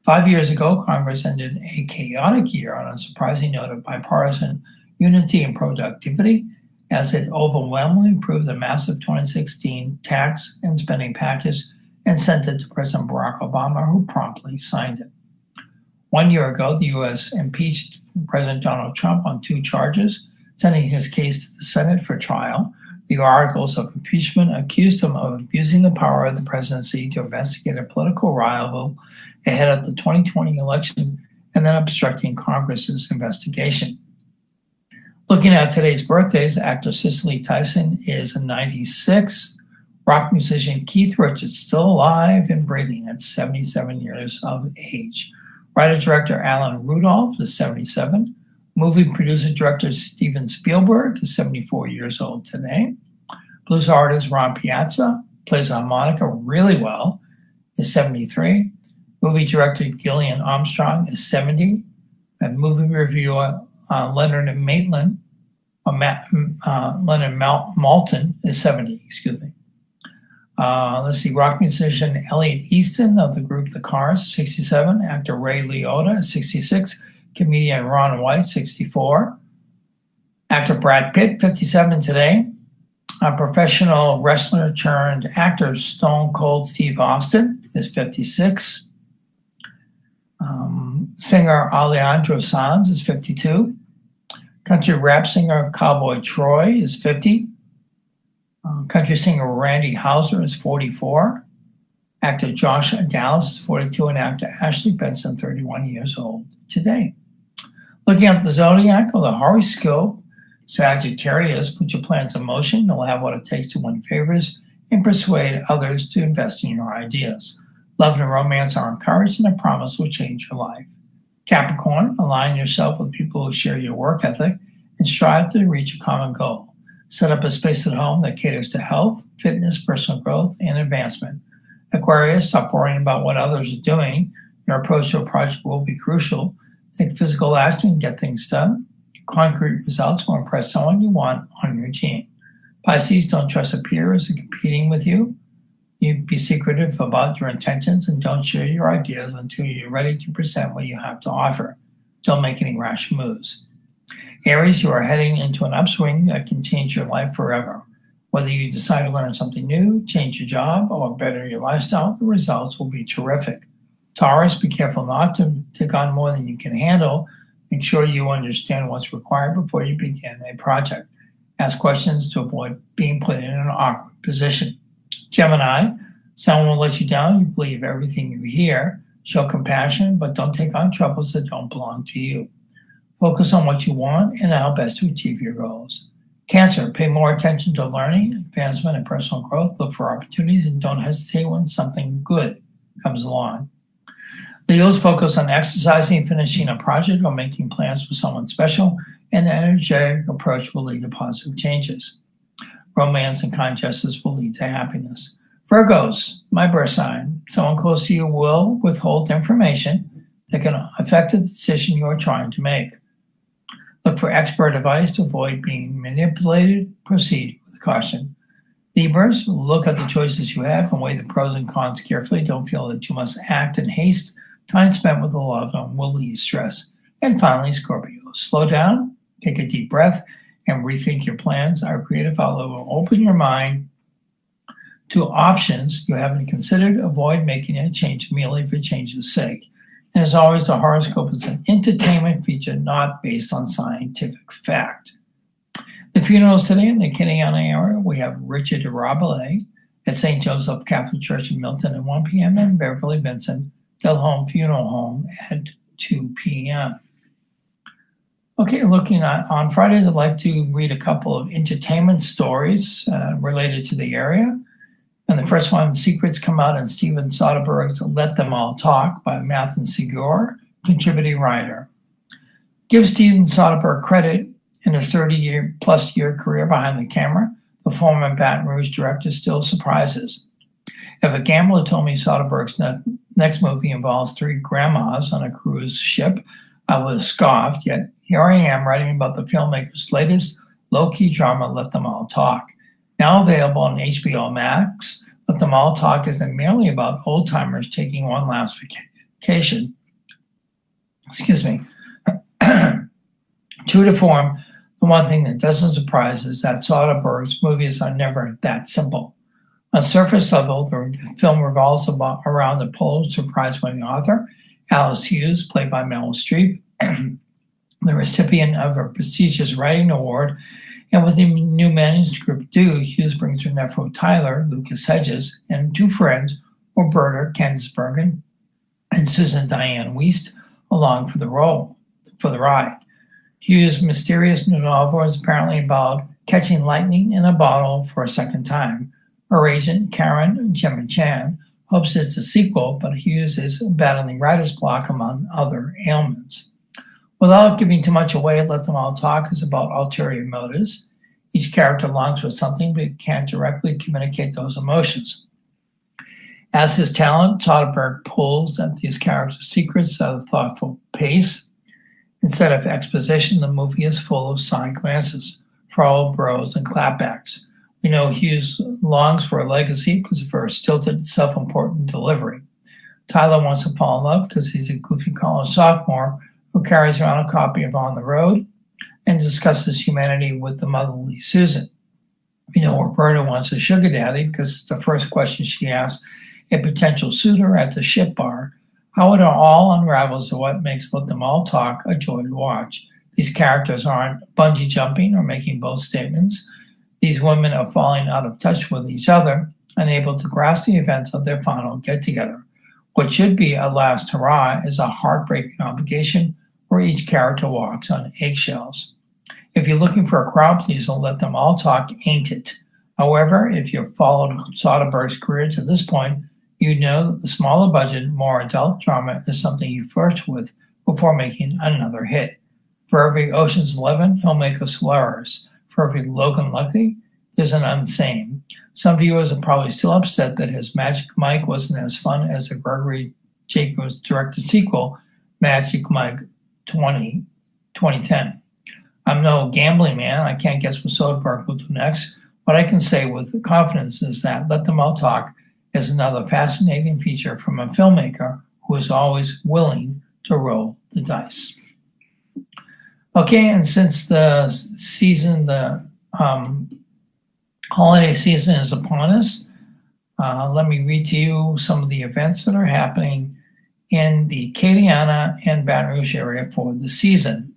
5 years ago, Congress ended a chaotic year on a surprising note of bipartisan unity and productivity, as it overwhelmingly approved the massive 2016 tax and spending package and sent it to President Barack Obama, who promptly signed it. 1 year ago, the U.S. impeached President Donald Trump on 2 charges, sending his case to the Senate for trial. The articles of impeachment accused him of abusing the power of the presidency to investigate a political rival ahead of the 2020 election and then obstructing Congress's investigation. Looking at today's birthdays, actor Cicely Tyson is 96. Rock musician Keith Richards still alive and breathing at 77 years of age. Writer-director Alan Rudolph is 77. Movie producer-director Steven Spielberg is 74 years old today. Blues artist Ron Piazza plays the harmonica really well, is 73. Movie director Gillian Armstrong is 70. And movie reviewer Leonard Maltin is 70, rock musician Elliot Easton of the group The Cars, 67. Actor Ray Liotta, 66. Comedian Ron White, 64. Actor Brad Pitt, 57 today. Professional wrestler turned actor Stone Cold Steve Austin is 56. Singer Alejandro Sanz is 52. Country rap singer Cowboy Troy is 50. Country singer Randy Houser is 44. Actor Josh Dallas is 42, and actor Ashley Benson, 31 years old today. Looking at the zodiac or the horoscope, Sagittarius, put your plans in motion. You'll have what it takes to win favors and persuade others to invest in your ideas. Love and romance are encouraged, and a promise will change your life. Capricorn, align yourself with people who share your work ethic and strive to reach a common goal. Set up a space at home that caters to health, fitness, personal growth, and advancement. Aquarius, stop worrying about what others are doing. Your approach to a project will be crucial. Take physical action and get things done. Concrete results will impress someone you want on your team. Pisces, don't trust a peer as competing with you. You be secretive about your intentions and don't share your ideas until you're ready to present what you have to offer. Don't make any rash moves. Aries, you are heading into an upswing that can change your life forever. Whether you decide to learn something new, change your job, or better your lifestyle, the results will be terrific. Taurus, be careful not to take on more than you can handle. Make sure you understand what's required before you begin a project. Ask questions to avoid being put in an awkward position. Gemini, someone will let you down. You believe everything you hear. Show compassion, but don't take on troubles that don't belong to you. Focus on what you want and how best to achieve your goals. Cancer, pay more attention to learning, advancement, and personal growth. Look for opportunities and don't hesitate when something good comes along. Leos, focus on exercising, finishing a project, or making plans for someone special. An energetic approach will lead to positive changes. Romance and kind gestures will lead to happiness. Virgos, my birth sign, someone close to you will withhold information that can affect the decision you are trying to make. Look for expert advice to avoid being manipulated. Proceed with caution. Libras, look at the choices you have and weigh the pros and cons carefully. Don't feel that you must act in haste. Time spent with a loved one will ease stress. And finally, Scorpio, slow down, take a deep breath, and rethink your plans. Our creative outlet will open your mind to options you haven't considered. Avoid making a change merely for change's sake. And as always, the horoscope is an entertainment feature not based on scientific fact. The funerals today in the Acadiana area, we have Richard Rabelais at St. Joseph Catholic Church in Milton at 1 p.m. and Beverly Vincent Delhome Funeral Home at 2 p.m. Okay, looking at on Fridays, I'd like to read a couple of entertainment stories related to the area. And the first one, Secrets Come Out in Steven Soderbergh's Let Them All Talk by Matthew Segura, contributing writer. Give Steven Soderbergh credit in his 30-plus year career behind the camera. The former Baton Rouge director still surprises. If a gambler told me Soderbergh's next movie involves 3 grandmas on a cruise ship, I would have scoffed, yet here I am writing about the filmmaker's latest low-key drama, Let Them All Talk. Now available on HBO Max, Let Them All Talk isn't merely about old-timers taking one last vacation. True to form, the one thing that doesn't surprise is that Soderbergh's movies are never that simple. On surface level, the film revolves around the Pulitzer Prize-winning author, Alice Hughes, played by Meryl Streep, the recipient of a prestigious writing award. And with the new manuscript due, Hughes brings her nephew Tyler, Lucas Hedges, and 2 friends, Roberta Kensbergen and Susan Diane Wiest, along for the ride. Hughes' mysterious new novel is apparently about catching lightning in a bottle for a second time. Her agent, Karen Gemma Chan, hopes it's a sequel, but Hughes is battling writer's block among other ailments. Without giving too much away, Let Them All Talk is about ulterior motives. Each character longs for something but can't directly communicate those emotions. As his talent, Soderbergh pulls at these characters' secrets at a thoughtful pace. Instead of exposition, the movie is full of side glances, frowled brows, and clapbacks. We know Hughes longs for a legacy because of her stilted, self-important delivery. Tyler wants to fall in love because he's a goofy college sophomore who carries around a copy of On the Road and discusses humanity with the motherly Susan. We know Roberta wants a sugar daddy because it's the first question she asks a potential suitor at the ship bar. How it all unravels to what makes Let Them All Talk a joy to watch. These characters aren't bungee jumping or making bold statements. These women are falling out of touch with each other, unable to grasp the events of their final get-together. What should be a last hurrah is a heartbreaking obligation where each character walks on eggshells. If you're looking for a crowd pleaser, Let Them All Talk ain't it. However, if you've followed Soderbergh's career to this point, you know that the smaller budget, more adult drama is something you flirt with before making another hit. For every Ocean's 11, he'll make a Solaris. For every Logan Lucky, there's an Unsane. Some viewers are probably still upset that his Magic Mike wasn't as fun as the Gregory Jacobs directed sequel, Magic Mike 2010. I'm no gambling man. I can't guess what Soderbergh will do next. What I can say with confidence is that Let Them All Talk is another fascinating feature from a filmmaker who is always willing to roll the dice. Okay, and since the holiday season is upon us, let me read to you some of the events that are happening in the Acadiana and Baton Rouge area for the season.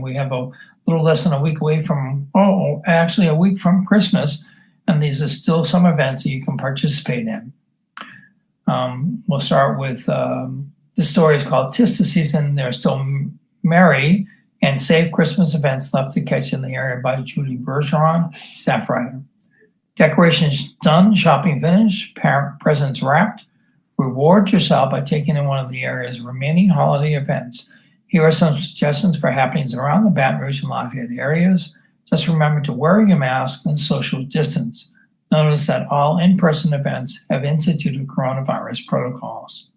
We have a little less than a week away from, a week from Christmas, and these are still some events that you can participate in. We'll start with, this story is called 'Tis the Season, They're Still Merry and Safe Christmas Events Left to Catch in the Area by Judy Bergeron, staff writer. Decorations done, shopping finished, presents wrapped. Reward yourself by taking in one of the area's remaining holiday events. Here are some suggestions for happenings around the Baton Rouge and Lafayette areas. Just remember to wear your mask and social distance. Notice that all in-person events have instituted coronavirus protocols.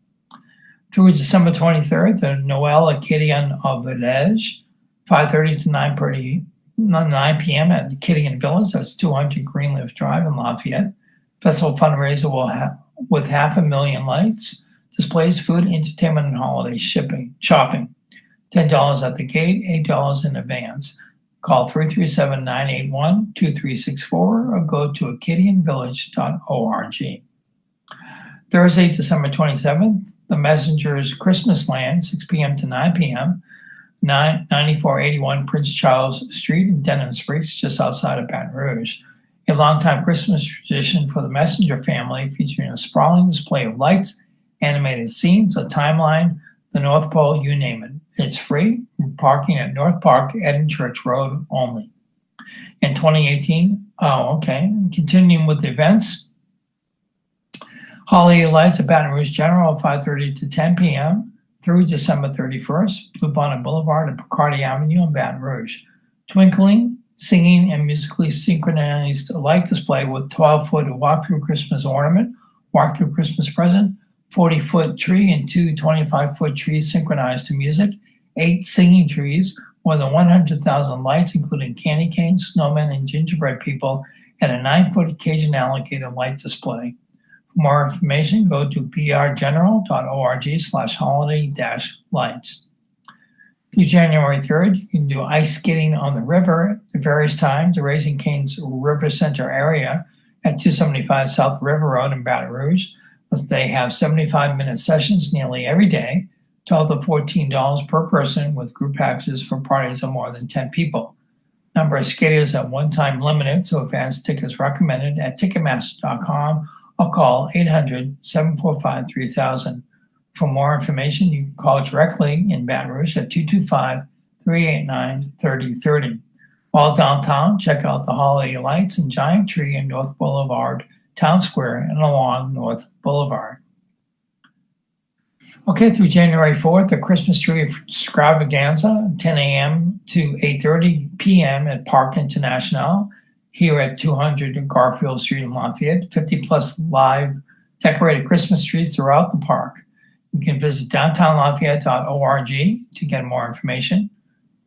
Through December 23rd, the Noël Acadian of Village, 5:30 to 9 p.m. at Acadian Village, that's 200 Greenleaf Drive in Lafayette. Festival fundraiser will have with 500,000 lights, displays, food, entertainment, and holiday shopping. $10 at the gate, $8 in advance. Call 337-981-2364 or go to acadianvillage.org. Thursday, December 27th, the Messenger's Christmas Land, 6 p.m. to 9 p.m., 9481 Prince Charles Street in Denham Springs, just outside of Baton Rouge. A longtime Christmas tradition for the Messenger family, featuring a sprawling display of lights, animated scenes, a timeline, the North Pole, you name it. It's free, parking at North Park, Eden Church Road only. In 2018, continuing with the events, holiday lights at Baton Rouge General, 5:30 to 10 p.m. through December 31st, Bluebonnet Boulevard and Picardy Avenue in Baton Rouge. Twinkling, singing, and musically synchronized light display with 12-foot walk-through Christmas ornament, walk-through Christmas present, 40-foot tree and two 25-foot trees synchronized to music, 8 singing trees, more than 100,000 lights, including candy canes, snowmen, and gingerbread people, and a 9-foot Cajun alligator light display. For more information, go to brgeneral.org/holiday-lights. Through January 3rd, you can do ice skating on the river at various times at Raising Cane's River Center area at 275 South River Road in Baton Rouge. They have 75-minute sessions nearly every day, $12 to $14 per person, with group packages for parties of more than 10 people. Number of skaters at one time limited, so advance tickets recommended at Ticketmaster.com or call 800-745-3000. For more information, you can call directly in Baton Rouge at 225-389-3030. While downtown, check out the holiday lights and giant tree in North Boulevard, Town Square, and along North Boulevard. Okay, through January 4th, the Christmas tree extravaganza, 10 a.m. to 8:30 p.m. at Park International, here at 200 Garfield Street in Lafayette. 50-plus live decorated Christmas trees throughout the park. You can visit downtownlafayette.org to get more information.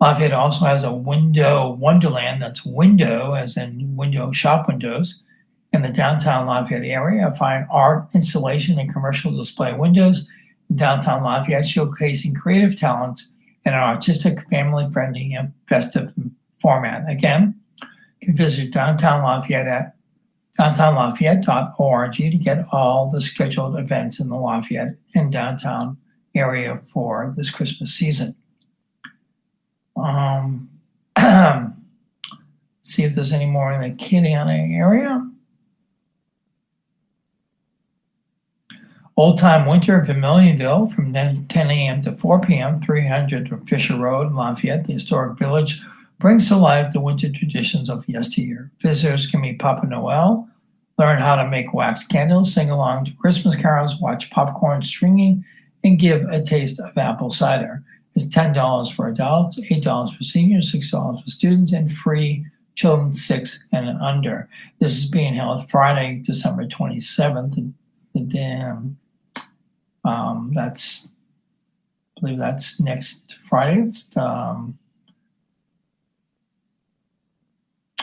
Lafayette also has a window wonderland, that's window as in window shop windows, in the downtown Lafayette area. Find art, installation, and commercial display windows in downtown Lafayette, showcasing creative talents in an artistic, family-friendly, and festive format. Again, you can visit downtown Lafayette at downtownlafayette.org to get all the scheduled events in the Lafayette and downtown area for this Christmas season. See if there's any more in the Acadiana area. Old Time Winter at Vermilionville from 10 a.m. to 4 p.m., 300 Fisher Road, Lafayette. The historic village brings to life the winter traditions of yesteryear. Visitors can meet Papa Noel, learn how to make wax candles, sing along to Christmas carols, watch popcorn stringing, and give a taste of apple cider. It's $10 for adults, $8 for seniors, $6 for students, and free children 6 and under. This is being held Friday, December 27th. I believe that's next Friday.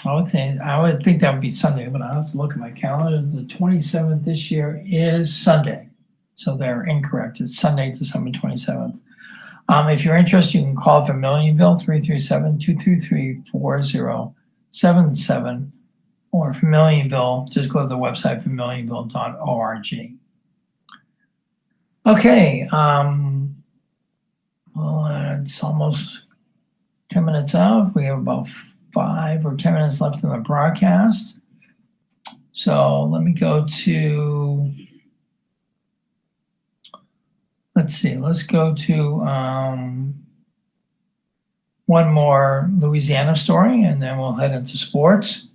I would think that would be Sunday, but I have to look at my calendar. The 27th this year is Sunday, so they're incorrect. It's Sunday, December 27th. If you're interested, you can call Vermilionville 337-233-4077, or Vermilionville, just go to the website vermilionville.org. Okay, well, it's almost 10 minutes out. We have about 5 or 10 minutes left in the broadcast. So let me go to, let's go to one more Louisiana story, and then we'll head into sports.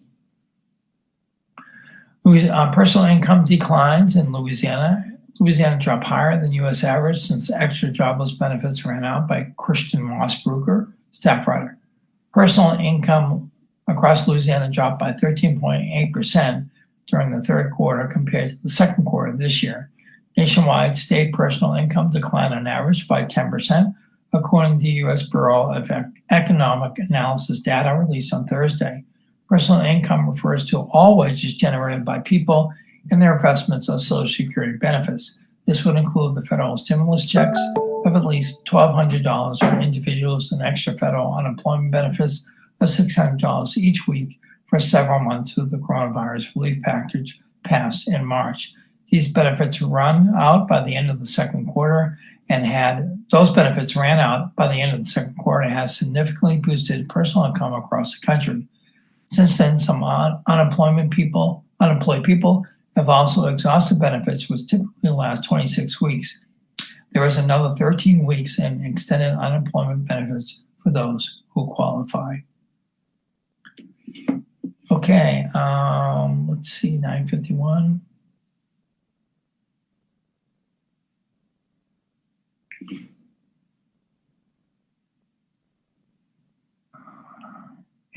Personal income declines in Louisiana. Louisiana dropped higher than U.S. average since extra jobless benefits ran out by Christian Mossbrucker, staff writer. Personal income across Louisiana dropped by 13.8% during the third quarter compared to the second quarter this year. Nationwide, state personal income declined on average by 10%, according to the U.S. Bureau of Economic Analysis data released on Thursday. Personal income refers to all wages generated by people and their investments on Social Security benefits. This would include the federal stimulus checks of at least $1,200 for individuals and extra federal unemployment benefits of $600 each week for several months with the coronavirus relief package passed in March. These benefits run out by the end of the second quarter and has significantly boosted personal income across the country. Since then, some unemployed people have also exhausted benefits, which typically last 26 weeks. There is another 13 weeks in extended unemployment benefits for those who qualify. Okay, let's see, 9:51.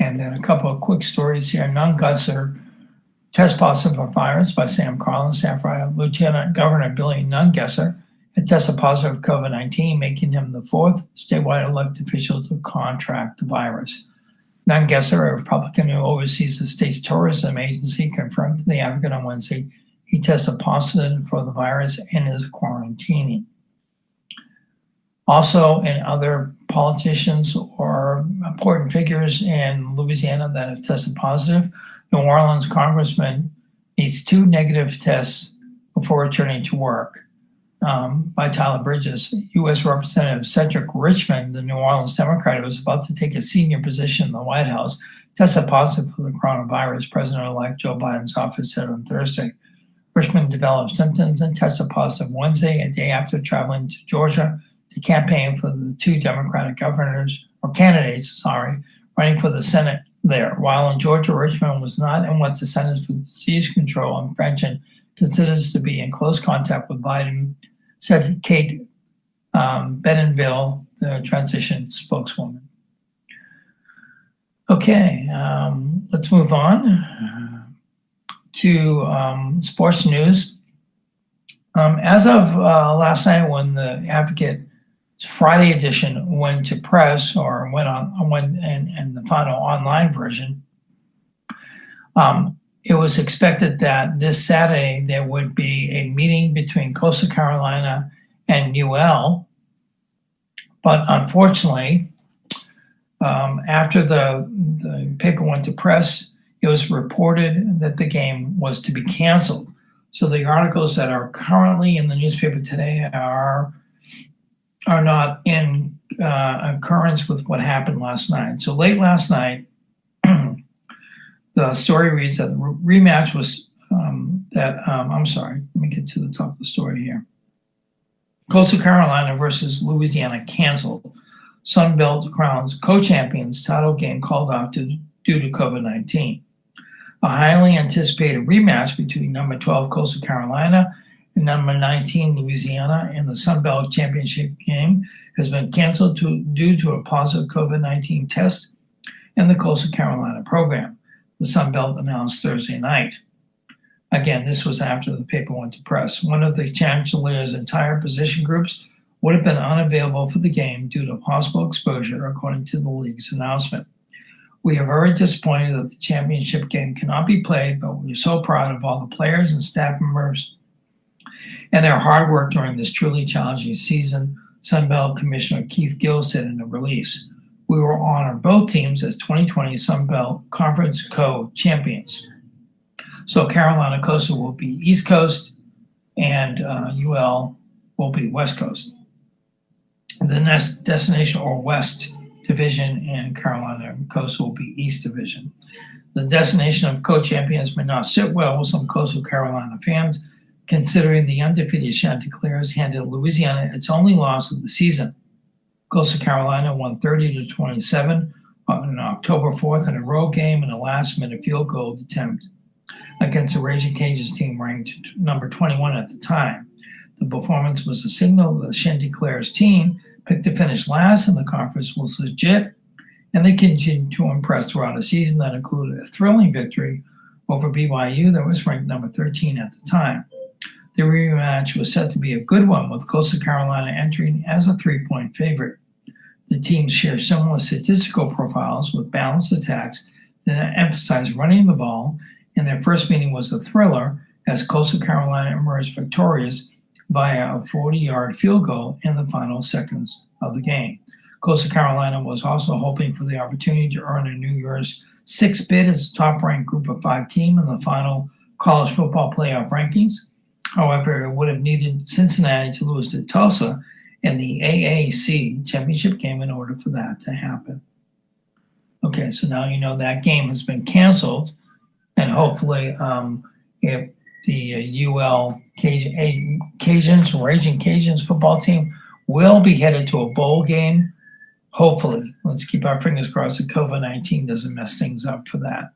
And then a couple of quick stories here. Nungusser test positive for virus by Sam Carlin, staff writer. Lieutenant Governor Billy Nungesser had tested positive for COVID-19, making him the fourth statewide elected official to contract the virus. Nungesser, a Republican who oversees the state's tourism agency, confirmed to the Advocate on Wednesday he tested positive for the virus and is quarantining. Also, in other politicians or important figures in Louisiana that have tested positive, New Orleans congressman needs 2 negative tests before returning to work. By Tyler Bridges, U.S. Representative Cedric Richmond, the New Orleans Democrat who was about to take a senior position in the White House, tested positive for the coronavirus, President-elect Joe Biden's office said on Thursday. Richmond developed symptoms and tested positive Wednesday, a day after traveling to Georgia to campaign for the 2 Democratic candidates running for the Senate there. While in Georgia, Richmond was not in what the Centers for Disease Control and Prevention considers to be in close contact with Biden, said Kate Bedingfield, the transition spokeswoman. Okay, let's move on to sports news. As of last night, when the Advocate Friday edition went to press or went and the final online version, it was expected that this Saturday there would be a meeting between Coastal Carolina and UL, but unfortunately, after the paper went to press, it was reported that the game was to be canceled. So the articles that are currently in the newspaper today are not in occurrence with what happened last night. So late last night, the story reads that the rematch was let me get to the top of the story here. Coastal Carolina versus Louisiana canceled. Sunbelt crowns co-champions title game called off due to COVID-19. A highly anticipated rematch between number 12 Coastal Carolina and number 19 Louisiana in the Sunbelt Championship game has been canceled due to a positive COVID-19 test in the Coastal Carolina program, the Sunbelt announced Thursday night. Again, this was after the paper went to press. One of the Chancellor's entire position groups would have been unavailable for the game due to possible exposure, according to the league's announcement. We are very disappointed that the championship game cannot be played, but we are so proud of all the players and staff members and their hard work during this truly challenging season, Sunbelt Commissioner Keith Gill said in a release. We will honor both teams as 2020 Sunbelt Conference co-champions. So Carolina Coastal will be East Coast and UL will be West Coast. The next destination or West Division and Carolina Coastal will be East Division. The destination of co-champions may not sit well with some Coastal Carolina fans, considering the undefeated Chanticleers handed Louisiana its only loss of the season. Coastal Carolina won 30-27 on October 4th in a road game and a last-minute field goal attempt against the Raging Cajuns team ranked number 21 at the time. The performance was a signal that the Chanticleer's team picked to finish last in the conference was legit, and they continued to impress throughout a season that included a thrilling victory over BYU that was ranked number 13 at the time. The rematch was set to be a good one, with Coastal Carolina entering as a 3-point favorite. The teams share similar statistical profiles with balanced attacks that emphasize running the ball, and their first meeting was a thriller as Coastal Carolina emerged victorious via a 40-yard field goal in the final seconds of the game. Coastal Carolina was also hoping for the opportunity to earn a New Year's 6th bid as a top-ranked Group of 5 team in the final college football playoff rankings. However, it would have needed Cincinnati to lose to Tulsa in the AAC championship game in order for that to happen. Okay, so now you know that game has been canceled, and hopefully if the UL Cajuns, Raging Cajuns football team will be headed to a bowl game. Hopefully, let's keep our fingers crossed that COVID-19 doesn't mess things up for that.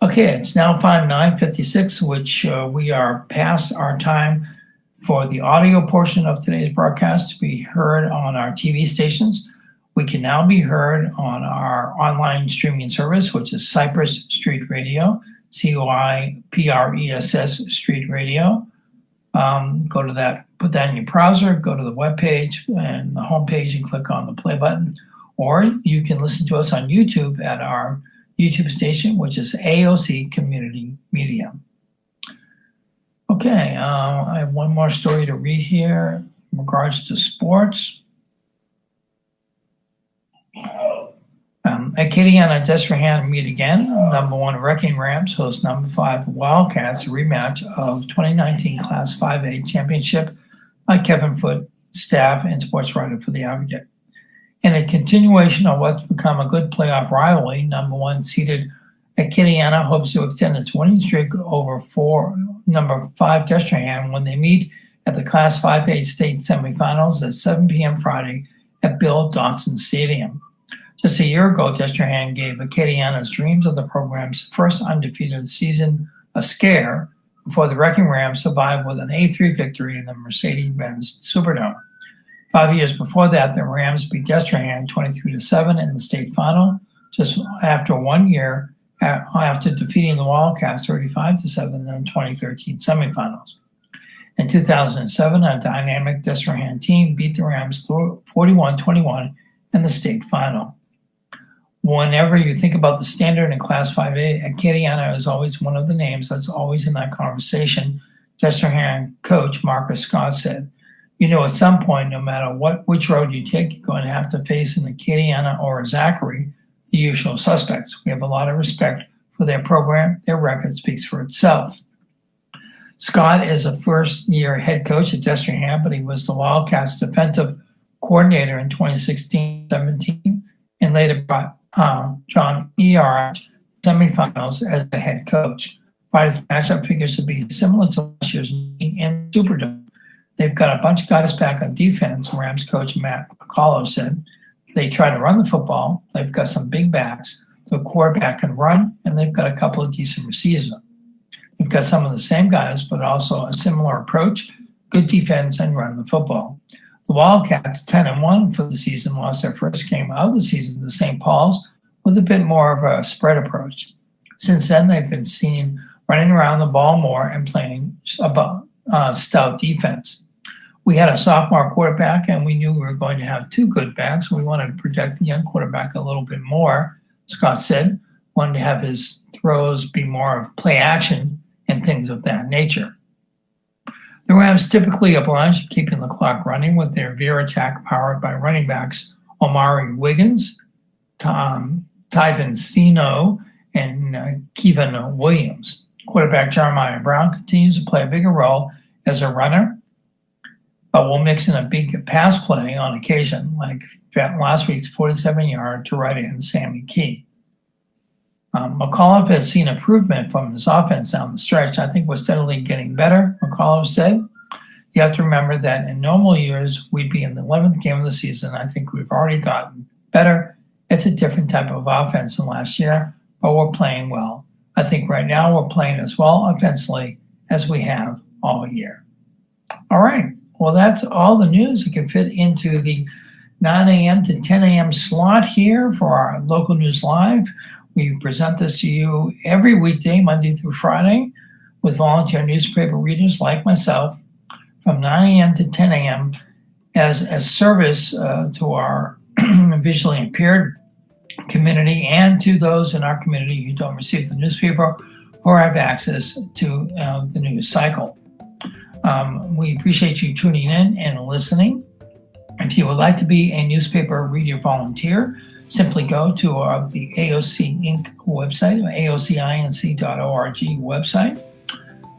Okay, it's now 9:56, which we are past our time for the audio portion of today's broadcast to be heard on our TV stations. We can now be heard on our online streaming service, which is Cypress Street Radio, COIPRESS Street Radio. Go to that, put that in your browser, go to the webpage and the homepage and click on the play button. Or you can listen to us on YouTube at our YouTube station, which is AOC Community Media. Okay, I have one more story to read here in regards to sports. Acadiana and Destrehan meet again. Number 1 Wrecking Rams host number 5 Wildcats, a rematch of 2019 Class 5A championship by Kevin Foote, staff and sports writer for the Advocate. In a continuation of what's become a good playoff rivalry, number 1 seeded Acadiana hopes to extend its winning streak over number 5 Destrehan when they meet at the Class 5A state semifinals at 7 p.m. Friday at Bill Dotson Stadium. Just a year ago, Destrehan gave Acadiana's dreams of the program's first undefeated season a scare before the Wrecking Rams survived with an 8-3 victory in the Mercedes-Benz Superdome. 5 years before that, the Rams beat Destrehan 23-7 in the state final, just after 1 year after defeating the Wildcats 35-7 in the 2013 semifinals. In 2007, a dynamic Destrehan team beat the Rams 41-21 in the state final. Whenever you think about the standard in Class 5A, Acadiana is always one of the names that's always in that conversation, Destrehan coach Marcus Scott said. You know, at some point, no matter which road you take, you're going to have to face an Acadiana or a Zachary, the usual suspects. We have a lot of respect for their program. Their record speaks for itself. Scott is a first-year head coach at Destrehan, but he was the Wildcats defensive coordinator in 2016-17 and later brought John E.R. semifinals as the head coach. Friday's matchup figures to be similar to last year's meeting in Superdome. They've got a bunch of guys back on defense, Rams coach Matt McCullough said. They try to run the football. They've got some big backs. The quarterback can run, and they've got a couple of decent receivers. They've got some of the same guys, but also a similar approach, good defense, and run the football. The Wildcats, 10-1 for the season, lost their first game of the season to St. Paul's with a bit more of a spread approach. Since then, they've been seen running around the ball more and playing stout defense. We had a sophomore quarterback, and we knew we were going to have 2 good backs. We wanted to protect the young quarterback a little bit more, Scott said. Wanted to have his throws be more of play action and things of that nature. The Rams typically oblige keeping the clock running with their veer attack powered by running backs Omari Wiggins, Tyvin Steno, and Kevin Williams. Quarterback Jeremiah Brown continues to play a bigger role as a runner, but will mix in a big pass play on occasion, like last week's 47-yard to right end Sammy Key. McCullough has seen improvement from his offense down the stretch. I think we're steadily getting better, McCullough said. you have to remember that in normal years, we'd be in the 11th game of the season. I think we've already gotten better. It's a different type of offense than last year, but we're playing well. I think right now we're playing as well offensively as we have all year. All right. Well, that's all the news that can fit into the 9 a.m. to 10 a.m. slot here for our local news live. We present this to you every weekday, Monday through Friday, with volunteer newspaper readers like myself from 9 a.m. to 10 a.m. as a service to our visually impaired community and to those in our community who don't receive the newspaper or have access to the news cycle. We appreciate you tuning in and listening. If you would like to be a newspaper reader volunteer, simply go to the AOC Inc. website, aocinc.org website.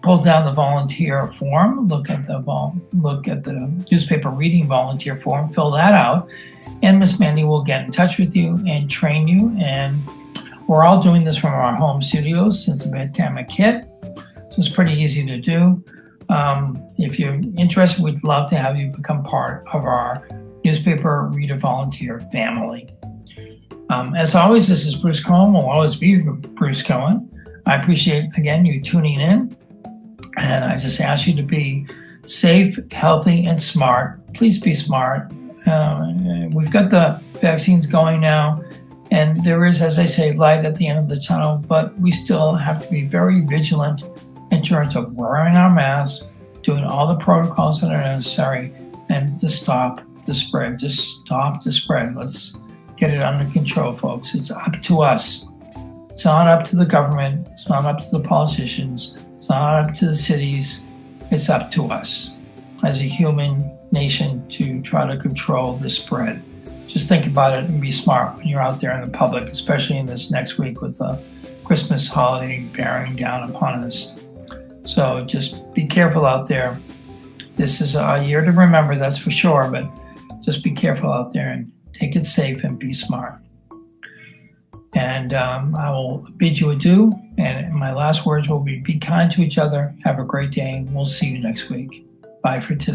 Pull down the volunteer form, look at the newspaper reading volunteer form, fill that out, and Miss Mandy will get in touch with you and train you. And we're all doing this from our home studios since the pandemic hit, so it's pretty easy to do. If you're interested, we'd love to have you become part of our newspaper reader volunteer family. As always, this is Bruce Cohen. Will always be Bruce Cohen. I appreciate, again, you tuning in. And I just ask you to be safe, healthy, and smart. Please be smart. We've got the vaccines going now, and there is, as I say, light at the end of the tunnel, but we still have to be very vigilant in terms of wearing our masks, doing all the protocols that are necessary, and to stop the spread. Just stop the spread. Let's get it under control, folks. It's up to us. It's not up to the government. It's not up to the politicians. It's not up to the cities. It's up to us as a human nation to try to control the spread. Just think about it and be smart when you're out there in the public, especially in this next week with the Christmas holiday bearing down upon us. So just be careful out there. This is a year to remember, that's for sure, but just be careful out there and take it safe and be smart. And I will bid you adieu. And my last words will be kind to each other. Have a great day. We'll see you next week. Bye for today.